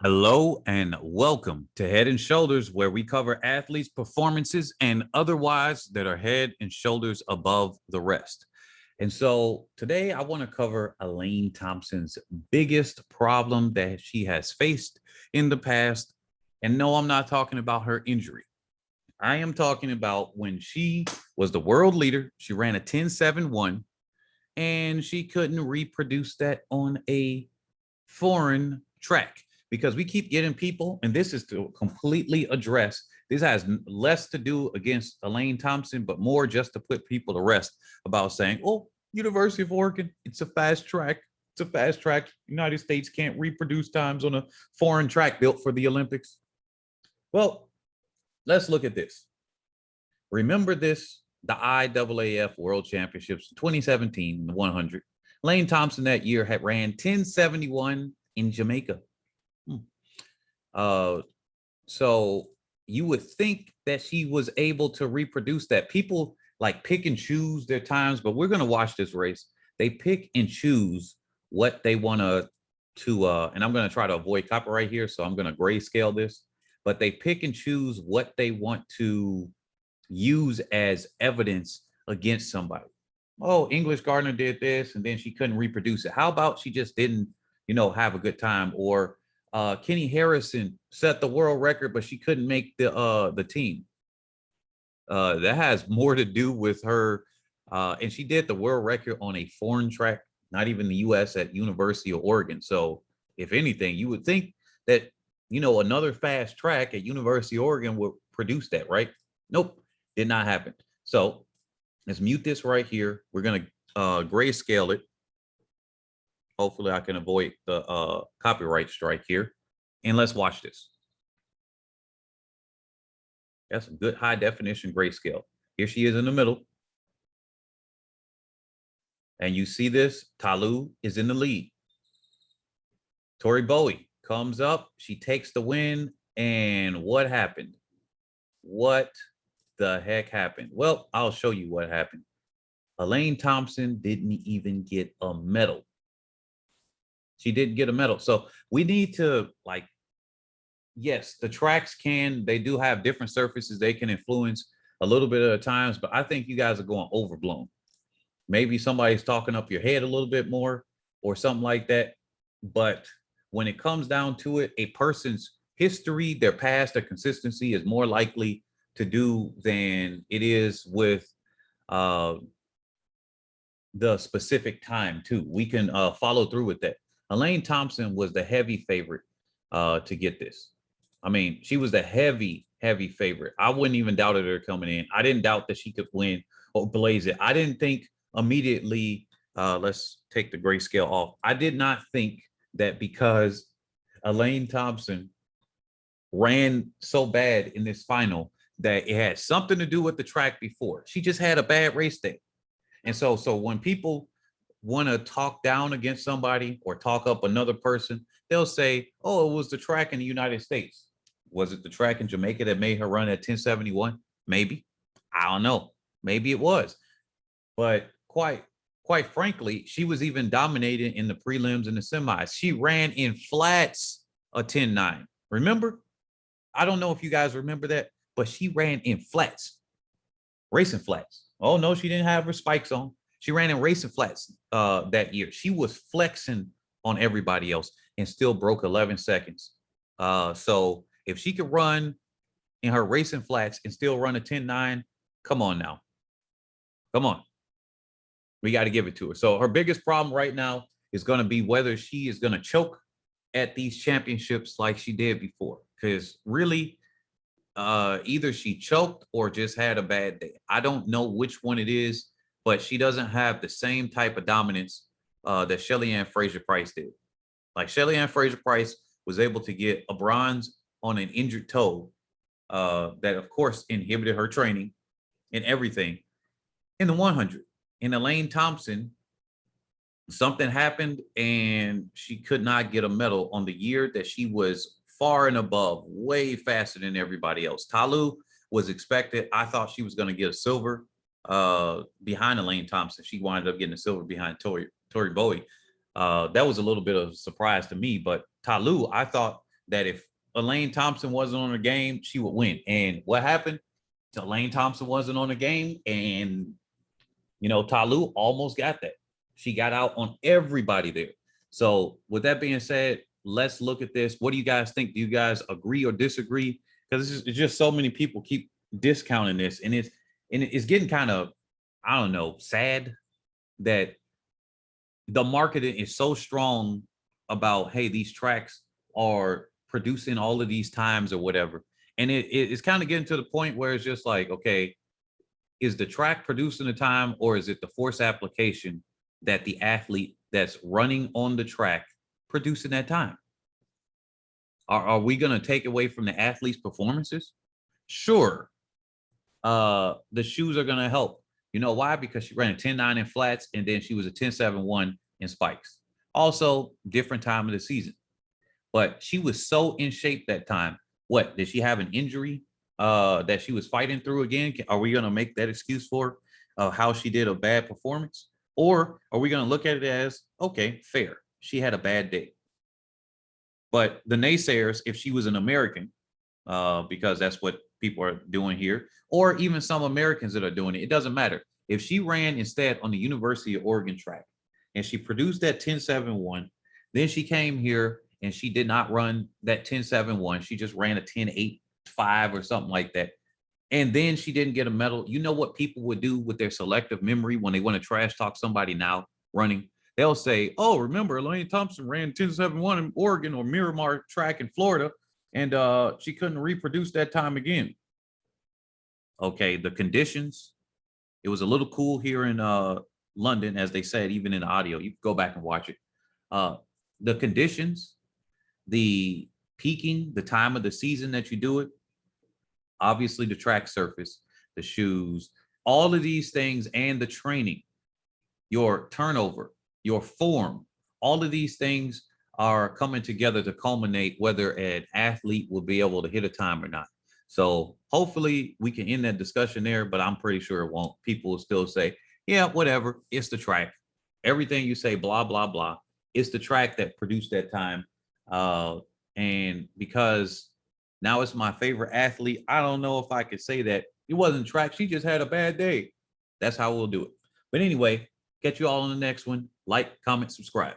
Hello and welcome to Head and Shoulders, where we cover athletes' performances and otherwise that are head and shoulders above the rest. And so today I want to cover Elaine Thompson's biggest problem that she has faced in the past. And no, I'm not talking about her injury. I am talking about when she was the world leader. She ran a 10.71 and she couldn't reproduce that on a foreign track because we keep getting people, and this is to completely address. This has less to do against Elaine Thompson, but more just to put people to rest about saying, oh, University of Oregon, it's a fast track. It's a fast track. United States can't reproduce times on a foreign track built for the Olympics. Well, let's look at this. Remember this, the IAAF World Championships 2017, the 100. Elaine Thompson that year had ran 10.71 in Jamaica. So you would think that she was able to reproduce that. People like pick and choose their times, but we're going to watch this race. They pick and choose what they want to and I'm going to try to avoid copyright here, so I'm going to grayscale this, but they pick and choose what they want to use as evidence against somebody. Oh, English Gardner did this and then she couldn't reproduce it. How about she just didn't, have a good time? Or Kenny Harrison set the world record, but she couldn't make the team. That has more to do with her. And she did the world record on a foreign track, not even the US, at University of Oregon. So if anything, you would think that, another fast track at University of Oregon would produce that, right? Nope, did not happen. So let's mute this right here. We're going to grayscale it. Hopefully I can avoid the copyright strike here. And let's watch this. That's a good high definition grayscale. Here she is in the middle. And you see this, Talu is in the lead. Tori Bowie comes up, she takes the win, and what happened? What the heck happened? Well, I'll show you what happened. Elaine Thompson didn't even get a medal. She didn't get a medal. So we need to, yes, the tracks they do have different surfaces. They can influence a little bit at times, but I think you guys are going overblown. Maybe somebody's talking up your head a little bit more or something like that. But when it comes down to it, a person's history, their past, their consistency is more likely to do than it is with the specific time too. We can follow through with that. Elaine Thompson was the heavy favorite to get this. I mean, she was the heavy favorite. I wouldn't even doubted her coming in. I didn't doubt that she could win or blaze it. I didn't think immediately, let's take the grayscale off. I did not think that because Elaine Thompson ran so bad in this final that it had something to do with the track before. She just had a bad race day. And so when people want to talk down against somebody or talk up another person, they'll say, oh, it was the track in the United States. Was it the track in Jamaica that made her run at 10.71? Maybe. I don't know. Maybe it was. But quite frankly, she was even dominating in the prelims and the semis. She ran in flats a 10.9. Remember? I don't know if you guys remember that, but she ran in flats, racing flats. Oh, no, she didn't have her spikes on. She ran in racing flats that year. She was flexing on everybody else and still broke 11 seconds. So if she could run in her racing flats and still run a 10.9, come on now. Come on. We got to give it to her. So her biggest problem right now is going to be whether she is going to choke at these championships like she did before. Because really, either she choked or just had a bad day. I don't know which one it is, but she doesn't have the same type of dominance that Shelly-Ann Fraser-Pryce did. Like Shelly-Ann Fraser-Pryce was able to get a bronze on an injured toe that, of course, inhibited her training and everything in the 100. In Elaine Thompson, something happened and she could not get a medal on the year that she was far and above, way faster than everybody else. Talu was expected. I thought she was going to get a silver behind Elaine Thompson. She wound up getting a silver behind Tori Bowie. That was a little bit of a surprise to me, but Talu, I thought that if Elaine Thompson wasn't on the game, she would win. And what happened? Elaine Thompson wasn't on the game, and Talu almost got that. She got out on everybody there. So with that being said, let's look at this. What do you guys think? Do you guys agree or disagree? Because it's just so many people keep discounting this, and it's getting kind of, I don't know, sad that the marketing is so strong about, hey, these tracks are producing all of these times or whatever. And it's kind of getting to the point where it's just like, okay, is the track producing the time, or is it the force application that the athlete that's running on the track producing that time? Are we going to take away from the athlete's performances? Sure. The shoes are going to help. You know why? Because she ran a 10.9 in flats, and then she was a 10.7.1 in spikes. Also, different time of the season. But she was so in shape that time. What, did she have an injury that she was fighting through again? Are we going to make that excuse for how she did a bad performance? Or are we going to look at it as, okay, fair, she had a bad day? But the naysayers, if she was an American, because that's what people are doing here, or even some Americans that are doing it, it doesn't matter. If she ran instead on the University of Oregon track and she produced that 10.7.1, then she came here and she did not run that 10.7.1. She just ran a 10.8.5 or something like that. And then she didn't get a medal. You know what people would do with their selective memory when they want to trash talk somebody now running? They'll say, oh, remember, Elaine Thompson ran 10.7.1 in Oregon or Miramar track in Florida, and she couldn't reproduce that time again. Okay, the conditions, it was a little cool here in London, as they said, even in the audio. You can go back and watch it. The conditions, the peaking, the time of the season that you do it, obviously the track surface, the shoes, all of these things, and the training, your turnover, your form, all of these things are coming together to culminate whether an athlete will be able to hit a time or not. So hopefully we can end that discussion there, but I'm pretty sure it won't. People will still say, yeah, whatever, it's the track. Everything you say, blah, blah, blah. It's the track that produced that time. And because now it's my favorite athlete, I don't know if I could say that it wasn't track. She just had a bad day. That's how we'll do it. But anyway, catch you all on the next one. Like, comment, subscribe.